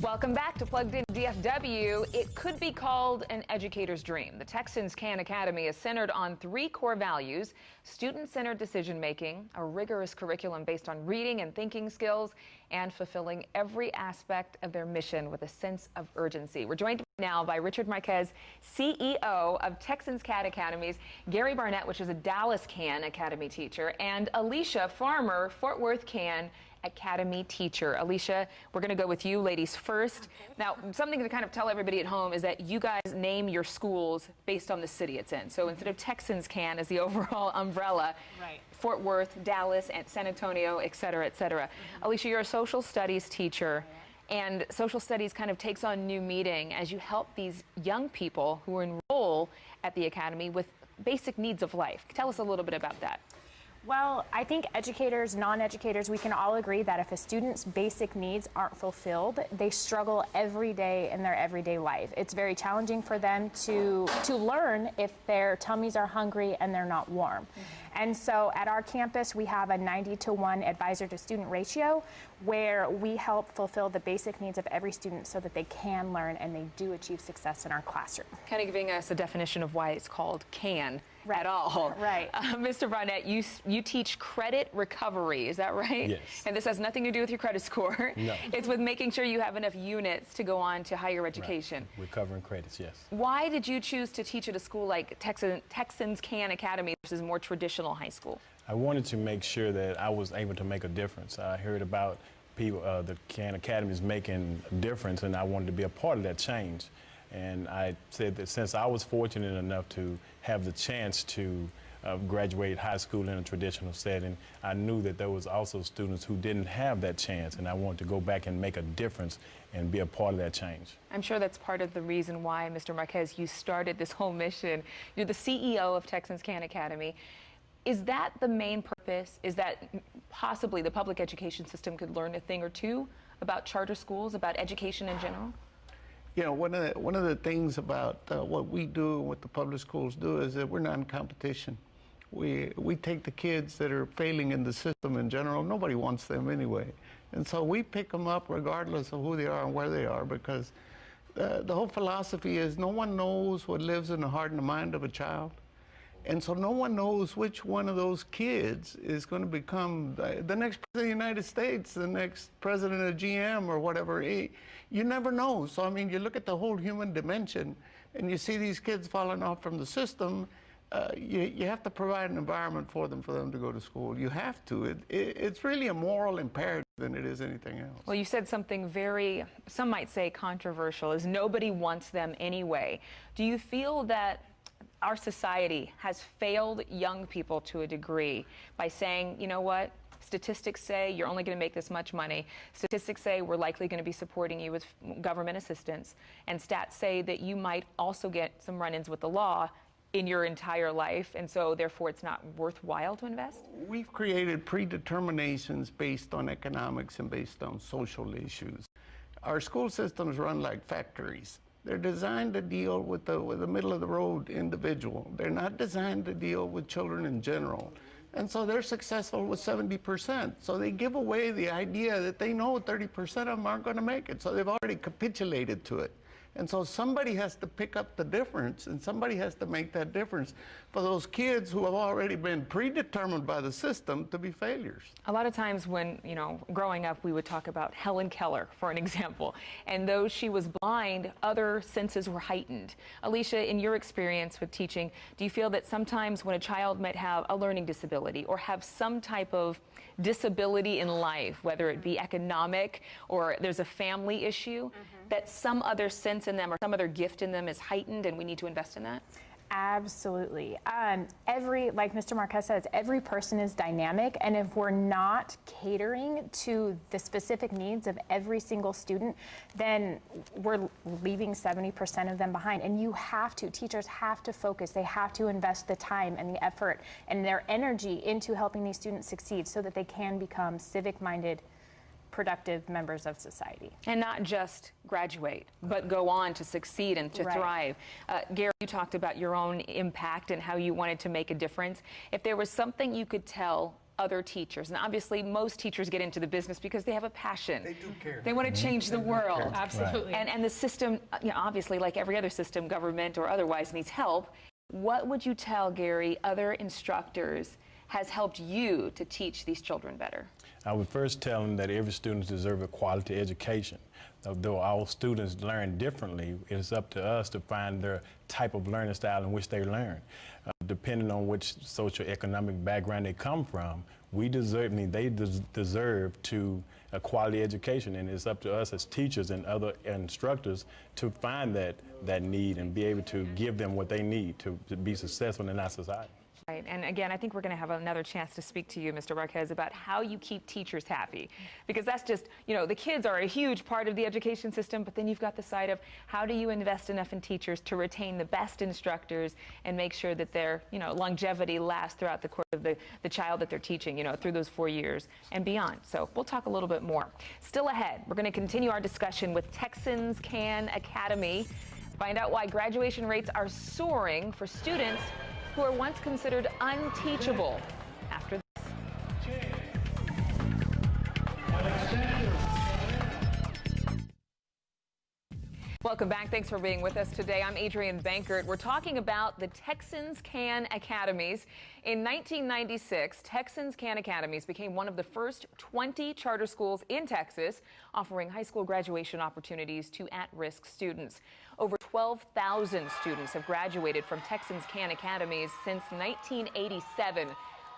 Welcome back to Plugged In DFW. It could be called an educator's dream. The Texans Khan Academy is centered on three core values: student-centered decision-making, a rigorous curriculum based on reading and thinking skills, and fulfilling every aspect of their mission with a sense of urgency. We're joined now by Richard Marquez, CEO of Texans Khan Academies, Gary Barnett, which is a Dallas Khan Academy teacher, and Alicia Farmer, Fort Worth Khan Academy teacher. Alicia, we're going to go with you ladies first. Okay. Now, something to kind of tell everybody at home is that you guys name your schools based on the city it's in. So instead of Texans Khan as the overall umbrella, right, Fort Worth, Dallas, and San Antonio, et cetera, et cetera. Alicia, you're a social studies teacher, and social studies kind of takes on new meaning as you help these young people who enroll at the academy with basic needs of life. Tell us a little bit about that. Well, I think educators, non-educators, we can all agree that if a student's basic needs aren't fulfilled, they struggle every day in their everyday life. It's very challenging for them to learn if their tummies are hungry and they're not warm. And so at our campus, we have a 90-to-1 advisor to student ratio where we help fulfill the basic needs of every student so that they can learn and they do achieve success in our classroom. Kind of giving us a definition of why it's called CAN. Right. At all. Right. Mr. Barnett, you teach credit recovery, is that right? Yes. And this has nothing to do with your credit score. No. It's with making sure you have enough units to go on to higher education. Right. Recovering credits, yes. Why did you choose to teach at a school like Texans Khan Academy versus more traditional high school? I wanted to make sure that I was able to make a difference. I heard about people, the Khan Academy is making a difference, and I wanted to be a part of that change. And I said that since I was fortunate enough to have the chance to graduate high school in a traditional setting, I knew that there was also students who didn't have that chance, and I wanted to go back and make a difference and be a part of that change. I'm sure that's part of the reason why, Mr. Marquez, you started this whole mission. You're the CEO of Texans Khan Academy. Is that the main purpose? Is that possibly the public education system could learn a thing or two about charter schools, about education in general? You know, one of the things about what we do and what the public schools do is that we're not in competition. We take the kids that are failing in the system in general. Nobody wants them anyway. And so we pick them up regardless of who they are and where they are, because the whole philosophy is no one knows what lives in the heart and the mind of a child. And so no one knows which one of those kids is going to become the next president of the United States, the next president of GM or whatever. You never know. So, I mean, you look at the whole human dimension and you see these kids falling off from the system. You have to provide an environment for them to go to school. You have to. It's really a moral imperative than it is anything else. Well, you said something very, some might say controversial, is nobody wants them anyway. Do you feel that our society has failed young people to a degree by saying, you know what, statistics say you're only going to make this much money. Statistics say we're likely going to be supporting you with government assistance. And stats say that you might also get some run-ins with the law in your entire life, and so therefore it's not worthwhile to invest? We've created predeterminations based on economics and based on social issues. Our school systems run like factories. They're designed to deal with the middle-of-the-road individual. They're not designed to deal with children in general. And so they're successful with 70%. So they give away the idea that they know 30% of them aren't going to make it. So they've already capitulated to it. And so somebody has to pick up the difference, and somebody has to make that difference for those kids who have already been predetermined by the system to be failures. A lot of times when, you know, growing up, we would talk about Helen Keller, for an example. And though she was blind, other senses were heightened. Alicia, in your experience with teaching, do you feel that sometimes when a child might have a learning disability or have some type of disability in life, whether it be economic or there's a family issue, that some other sense in them or some other gift in them is heightened and we need to invest in that? Absolutely. Like Mr. Marquez says, every person is dynamic, and if we're not catering to the specific needs of every single student, then we're leaving 70% of them behind. And you have to, teachers have to focus. They have to invest the time and the effort and their energy into helping these students succeed so that they can become civic-minded, productive members of society. And not just graduate, but go on to succeed and to thrive. Gary, you talked about your own impact and how you wanted to make a difference. If there was something you could tell other teachers? And obviously, most teachers get into the business because they have a passion. They do care. They want to change the world. Absolutely. And the system, obviously, like every other system, government or otherwise, needs help. What would you tell, Gary, other instructors has helped you to teach these children better? I would first tell them that every student deserves a quality education. Though all students learn differently, it's up to us to find their type of learning style in which they learn. Depending on which socioeconomic background they come from, they deserve to a quality education, and it's up to us as teachers and other instructors to find that need and be able to give them what they need to be successful in our society. Right. And again, I think we're going to have another chance to speak to you, Mr. Marquez, about how you keep teachers happy. Because that's just, the kids are a huge part of the education system, but then you've got the side of how do you invest enough in teachers to retain the best instructors and make sure that their, longevity lasts throughout the course of the child that they're teaching, through those 4 years and beyond. So we'll talk a little bit more. Still ahead, we're going to continue our discussion with Texans Can Academy, find out why graduation rates are soaring for students who are once considered unteachable. After this. Welcome back. Thanks for being with us today. I'm Adrienne Bankert. We're talking about the Texans Can Academies. In 1996, Texans Can Academies became one of the first 20 charter schools in Texas offering high school graduation opportunities to at-risk students. Over 12,000 students have graduated from Texans Can Academies since 1987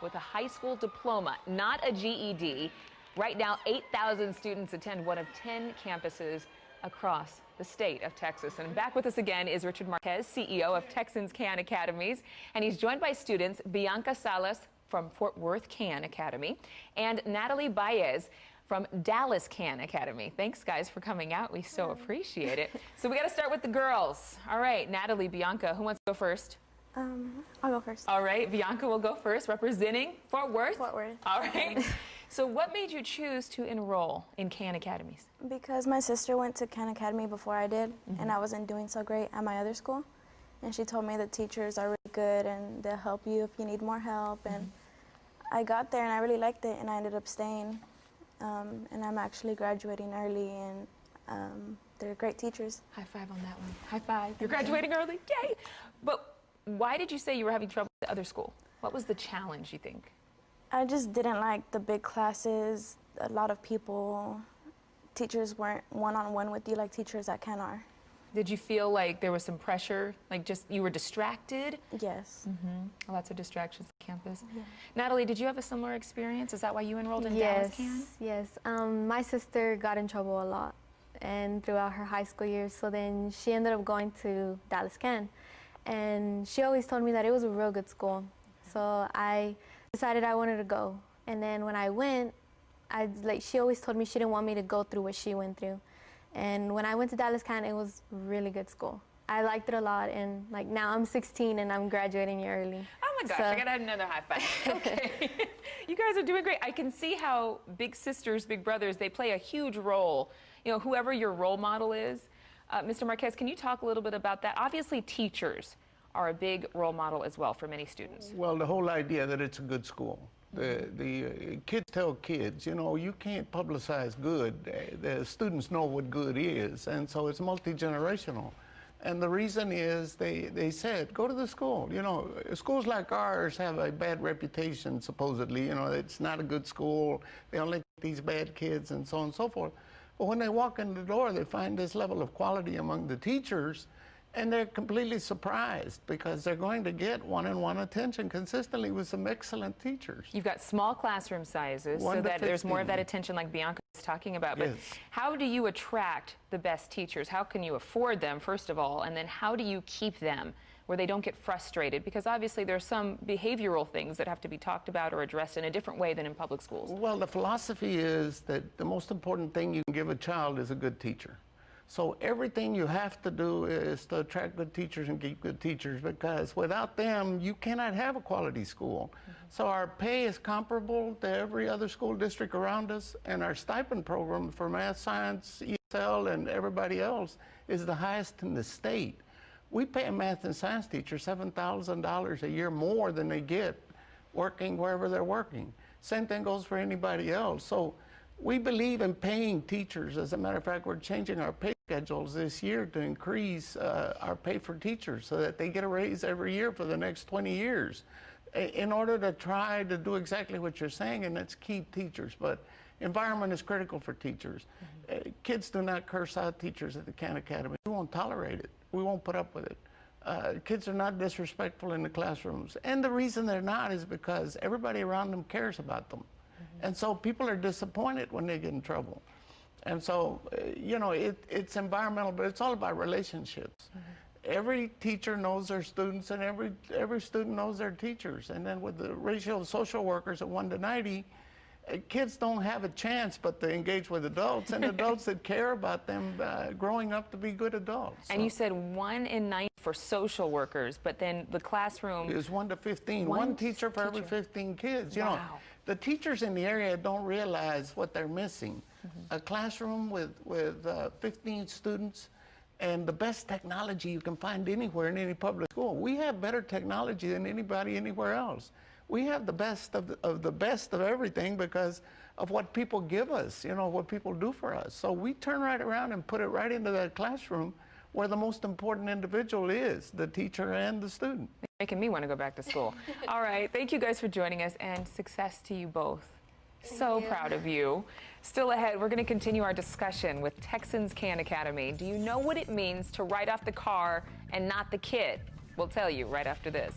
with a high school diploma, not a GED. Right now, 8,000 students attend one of 10 campuses across the state of Texas. And back with us again is Richard Marquez, CEO of Texans Can Academies, and he's joined by students Bianca Salas from Fort Worth Can Academy and Natalie Baez from Dallas Can Academy. Thanks, guys, for coming out. We so appreciate it. So we got to start with the girls. All right, Natalie, Bianca, who wants to go first? I'll go first. All right, Bianca will go first, representing Fort Worth. Fort Worth. All right. So what made you choose to enroll in Can Academies? Because my sister went to Can Academy before I did, and I wasn't doing so great at my other school. And she told me the teachers are really good and they'll help you if you need more help. And I got there and I really liked it, and I ended up staying. And I'm actually graduating early, and they're great teachers. High five on that one. High five. You're graduating early. Yay! But why did you say you were having trouble at the other school? What was the challenge, you think? I just didn't like the big classes, a lot of people. Teachers weren't one-on-one with you like teachers at Can are. Did you feel like there was some pressure, like just you were distracted? Yes. Lots of distractions on campus. Yeah. Natalie, did you have a similar experience? Is that why you enrolled in Dallas Can? Yes. My sister got in trouble a lot and throughout her high school years, so then she ended up going to Dallas Can. And she always told me that it was a real good school. So I decided I wanted to go. And then when I went, she always told me she didn't want me to go through what she went through. And when I went to Dallas Can, it was a really good school. I liked it a lot, and now I'm 16 and I'm graduating early. Oh my gosh, I gotta have another high five. Okay. You guys are doing great. I can see how big sisters, big brothers, they play a huge role. Whoever your role model is. Mr. Marquez, can you talk a little bit about that? Obviously, teachers are a big role model as well for many students. Well, the whole idea that it's a good school. The kids tell kids, you can't publicize good. The students know what good is, and so it's multi-generational. And the reason is they said, go to the school. Schools like ours have a bad reputation, supposedly. It's not a good school. They only get these bad kids and so on and so forth. But when they walk in the door, they find this level of quality among the teachers, and they're completely surprised because they're going to get one-on-one attention consistently with some excellent teachers. You've got small classroom sizes so that there's more of that attention like Bianca was talking about. But Yes. How do you attract the best teachers? How can you afford them, first of all? And then how do you keep them where they don't get frustrated? Because obviously there's some behavioral things that have to be talked about or addressed in a different way than in public schools. Well, the philosophy is that the most important thing you can give a child is a good teacher. So everything you have to do is to attract good teachers and keep good teachers, because without them, you cannot have a quality school. So our pay is comparable to every other school district around us, and our stipend program for math, science, ESL, and everybody else is the highest in the state. We pay a math and science teacher $7,000 a year more than they get working wherever they're working. Same thing goes for anybody else. So we believe in paying teachers. As a matter of fact, we're changing our pay schedules this year to increase our pay for teachers so that they get a raise every year for the next 20 years in order to try to do exactly what you're saying, and that's keep teachers. But environment is critical for teachers. Kids do not curse out teachers at the Khan Academy. We won't tolerate it. We won't put up with it. Kids are not disrespectful in the classrooms. And the reason they're not is because everybody around them cares about them. And so people are disappointed when they get in trouble. And so, you know, it's environmental, but it's all about relationships. Every teacher knows their students, and every student knows their teachers. And then with the ratio of social workers at 1 to 90, kids don't have a chance but to engage with adults, and adults that care about them growing up to be good adults. And you said 1 in 90 for social workers, but then the classroom is 1 to 15. One teacher for every 15 kids. You know, the teachers in the area don't realize what they're missing. A classroom with 15 students and the best technology you can find anywhere in any public school. We have better technology than anybody anywhere else. We have the best of the best of everything because of what people give us, you know, what people do for us. So we turn right around and put it right into that classroom where the most important individual is, the teacher and the student. Making me want to go back to school. All right, thank you guys for joining us, and success to you both. So proud of you. Still ahead, we're going to continue our discussion with Texans Khan Academy. Do you know what it means to write off the car and not the kid? We'll tell you right after this.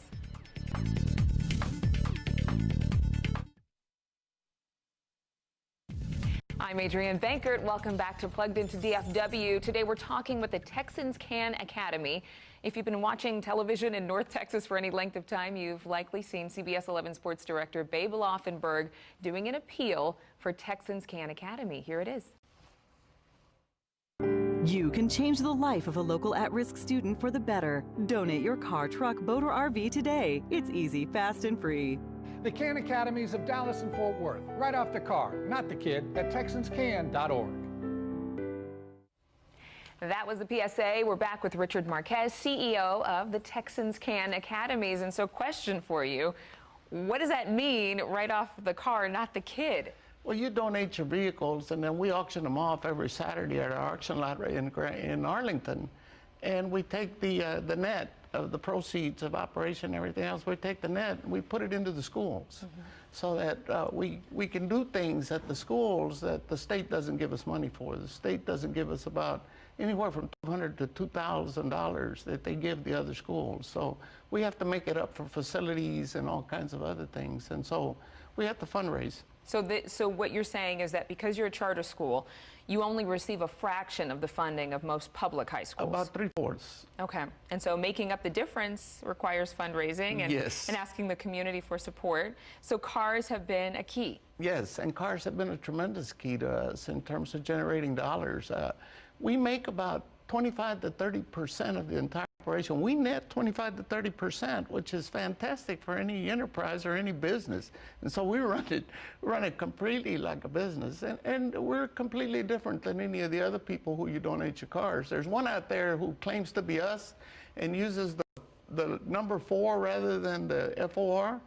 I'm Adrienne Bankert. Welcome back to Plugged Into DFW. Today we're talking with the Texans Khan Academy. If you've been watching television in North Texas for any length of time, you've likely seen CBS 11 sports director Babe Laufenberg doing an appeal for Texans Khan Academy. Here it is. You can change the life of a local at-risk student for the better. Donate your car, truck, boat, or RV today. It's easy, fast, and free. The Khan Academies of Dallas and Fort Worth. Right off the car, not the kid, at TexansCan.org. That was the PSA. We're back with Richard Marquez, CEO of the Texans Khan Academies. And so, question for you, what does that mean, right off the car, not the kid? Well, you donate your vehicles, and then we auction them off every Saturday at our auction lot right in Arlington. And we take the net of the proceeds of operation and everything else. We take the net and we put it into the schools so that we can do things at the schools that the state doesn't give us money for. The state doesn't give us about anywhere from $1,200 to $2,000 that they give the other schools. So we have to make it up for facilities and all kinds of other things. And so we have to fundraise. So what you're saying is that because you're a charter school, you only receive a fraction of the funding of most public high schools. About 3/4. Okay. And so making up the difference requires fundraising and, and asking the community for support. So cars have been a key. Yes, and cars have been a tremendous key to us in terms of generating dollars. We make about 25 to 30% of the entire operation. We net 25 to 30%, which is fantastic for any enterprise or any business. And so we run it completely like a business. And we're completely different than any of the other people who you donate your cars. There's one out there who claims to be us and uses the number 4 rather than the FOR.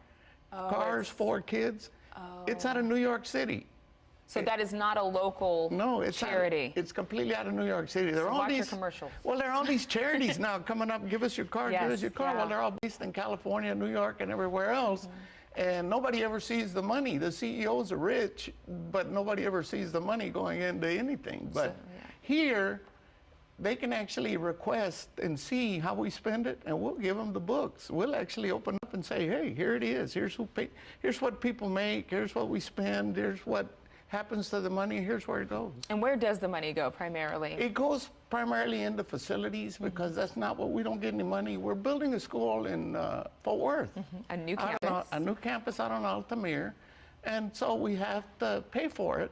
Cars for Kids. It's out of New York City. So that is not a local charity. It's completely out of New York City. There are all these commercials. Well, there are all these charities now coming up. Give us your car. Give us your car. Well, they're all based in California, New York, and everywhere else. And nobody ever sees the money. The CEOs are rich, but nobody ever sees the money going into anything. But here, they can actually request and see how we spend it, and we'll give them the books. We'll actually open up and say, hey, here it is. Here's what people make. Here's what we spend. Here's what happens to the money. Here's where it goes. And where does the money go primarily? It goes primarily into facilities because that's not what we don't get any money. We're building a school in Fort Worth. A new campus. A new campus out on Altamir. And so we have to pay for it.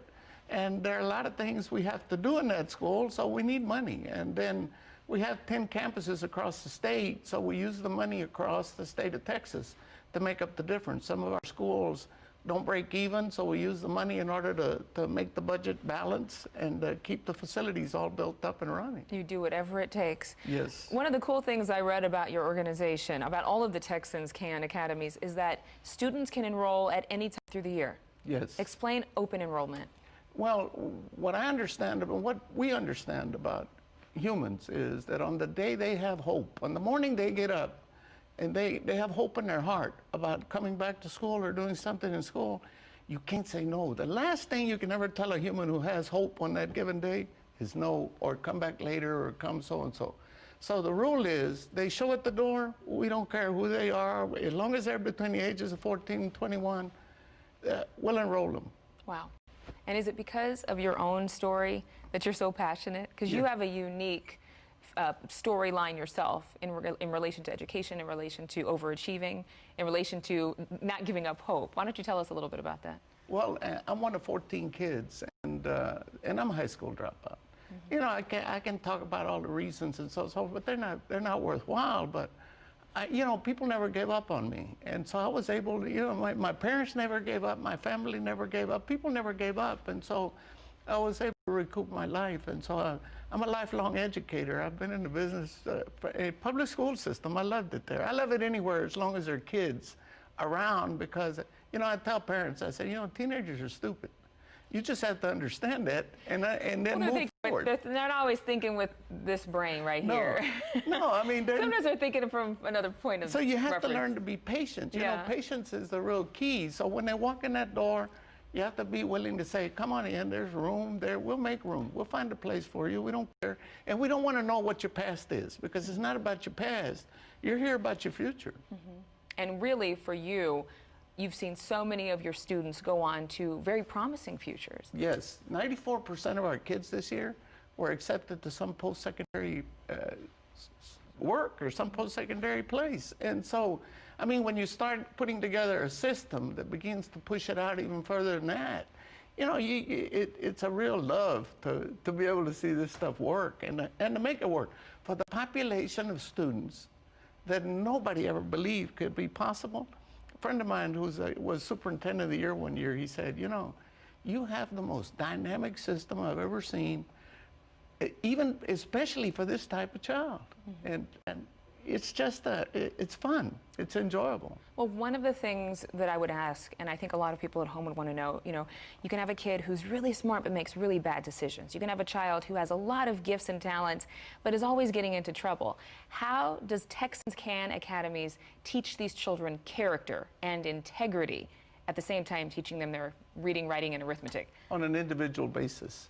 And there are a lot of things we have to do in that school, so we need money. And then we have 10 campuses across the state, so we use the money across the state of Texas to make up the difference. Some of our schools don't break even, so we use the money in order to make the budget balance and keep the facilities all built up and running. You do whatever it takes. Yes. One of the cool things I read about your organization, about all of the Texans Khan Academies, is that students can enroll at any time through the year. Yes. Explain open enrollment. Well, what I understand, what we understand about humans is that on the day they have hope, on the morning they get up and they have hope in their heart about coming back to school or doing something in school, you can't say no. The last thing you can ever tell a human who has hope on that given day is no, or come back later, or come so-and-so. So the rule is, they show at the door, we don't care who they are, as long as they're between the ages of 14 and 21, we'll enroll them. Wow. And is it because of your own story that you're so passionate? Because you have a unique storyline yourself in relation to education, in relation to overachieving, in relation to not giving up hope. Why don't you tell us a little bit about that? Well, I'm one of 14 kids, and I'm a high school dropout. You know, I can talk about all the reasons and so forth, but they're not worthwhile. But you know, people never gave up on me, and so I was able to. You know, my parents never gave up, my family never gave up, people never gave up, and so I was able to recoup my life. And so I'm a lifelong educator. I've been in the business, a public school system. I loved it there. I love it anywhere as long as there are kids around, because you know, I tell parents, I say, you know, teenagers are stupid. You just have to understand that and then move forward. They're not always thinking with this brain right here. No, I mean, sometimes they're thinking from another point of So you have reference. to learn to be patient. You know, patience is the real key. So when they walk in that door, you have to be willing to say, come on in, there's room there, we'll make room. We'll find a place for you, we don't care. And we don't want to know what your past is, because it's not about your past. You're here about your future. And really, for you, you've seen so many of your students go on to very promising futures. Yes, 94% of our kids this year were accepted to some post-secondary work or some post-secondary place. And so, I mean, when you start putting together a system that begins to push it out even further than that, you know, it's a real love to be able to see this stuff work and to make it work. For the population of students that nobody ever believed could be possible. A friend of mine who was superintendent of the year one year, he said, you know, you have the most dynamic system I've ever seen, even especially for this type of child. And it's just, it's fun, it's enjoyable. Well, one of the things that I would ask, and I think a lot of people at home would want to know, you know, you can have a kid who's really smart but makes really bad decisions. You can have a child who has a lot of gifts and talents but is always getting into trouble. How does Texans Can Academies teach these children character and integrity, at the same time teaching them their reading, writing, and arithmetic? On an individual basis.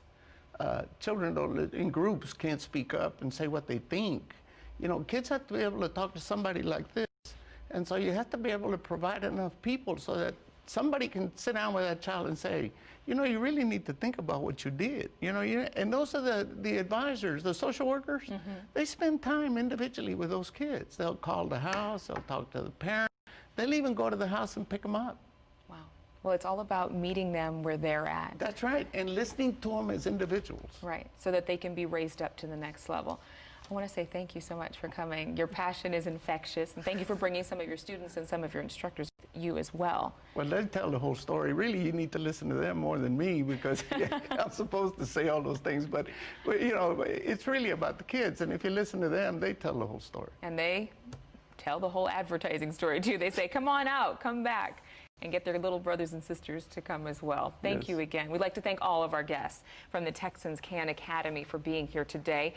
Children in groups can't speak up and say what they think. You know, kids have to be able to talk to somebody like this. And so you have to be able to provide enough people so that somebody can sit down with that child and say, you know, you really need to think about what you did. You know, and those are the advisors, the social workers. They spend time individually with those kids. They'll call the house, they'll talk to the parents. They'll even go to the house and pick them up. Wow. Well, it's all about meeting them where they're at. That's right, and listening to them as individuals. Right, so that they can be raised up to the next level. I want to say thank you so much for coming. Your passion is infectious, and thank you for bringing some of your students and some of your instructors with you as well. Well, they tell the whole story. Really, you need to listen to them more than me, because I'm supposed to say all those things, but you know, it's really about the kids, and if you listen to them, they tell the whole story. And they tell the whole advertising story too. They say, come on out, come back, and get their little brothers and sisters to come as well. Thank you again. We'd like to thank all of our guests from the Texans Can Academy for being here today.